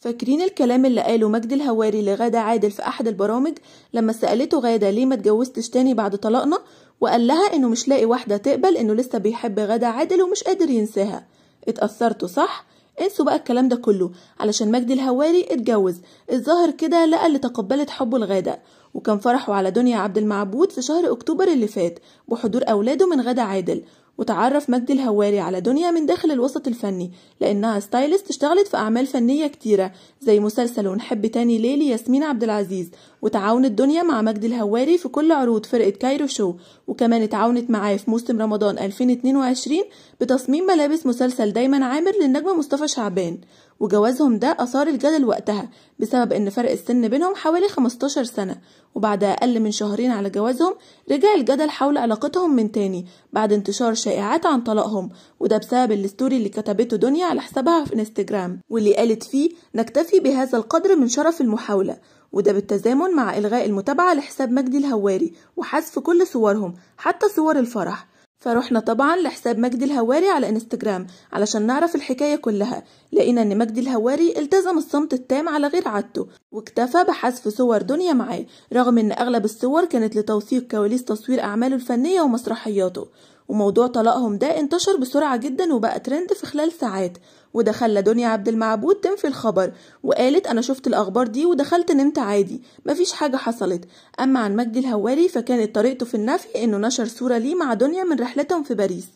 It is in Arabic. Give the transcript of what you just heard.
فاكرين الكلام اللي قاله مجدي الهواري لغادة عادل في أحد البرامج لما سألته غادة ليه ما اتجوزتش تاني بعد طلاقنا، وقال لها إنه مش لاقي واحدة تقبل إنه لسه بيحب غادة عادل ومش قادر ينساها؟ اتأثرتوا صح؟ انسوا بقى الكلام ده كله، علشان مجدي الهواري اتجوز. الظاهر كده لقى اللي تقبلت حبه لغادة، وكان فرحه على دنيا عبد المعبود في شهر أكتوبر اللي فات بحضور أولاده من غادة عادل. وتعرف مجدي الهواري على دنيا من داخل الوسط الفني لأنها ستايلست اشتغلت في أعمال فنية كتيرة زي مسلسل ونحب تاني ليلي ياسمين عبد العزيز، وتعاونت دنيا مع مجدي الهواري في كل عروض فرقة كايرو شو، وكمان اتعاونت معاه في موسم رمضان 2022 بتصميم ملابس مسلسل دايما عامر للنجمة مصطفى شعبان. وجوازهم ده أثار الجدل وقتها بسبب إن فرق السن بينهم حوالي 15 سنة، وبعد أقل من شهرين على جوازهم رجع الجدل حول علاقتهم من تاني بعد انتشار شائعات عن طلاقهم، وده بسبب الستوري اللي كتبته دنيا على حسابها في انستجرام واللي قالت فيه نكتفي بهذا القدر من شرف المحاولة، وده بالتزامن مع إلغاء المتابعة لحساب مجدي الهواري وحذف كل صورهم حتى صور الفرح. فروحنا طبعا لحساب مجدي الهواري على انستجرام علشان نعرف الحكاية كلها، لقينا ان مجدي الهواري التزم الصمت التام على غير عادته واكتفى بحذف صور دنيا معاه، رغم ان اغلب الصور كانت لتوثيق كواليس تصوير اعماله الفنية ومسرحياته. وموضوع طلاقهم ده انتشر بسرعة جدا وبقى ترند في خلال ساعات، وده خلى دنيا عبد المعبود تنفي الخبر وقالت انا شفت الاخبار دي ودخلت نمت عادي مفيش حاجة حصلت. اما عن مجدي الهواري فكانت طريقته في النفي انه نشر صورة ليه مع دنيا من رحلتهم في باريس.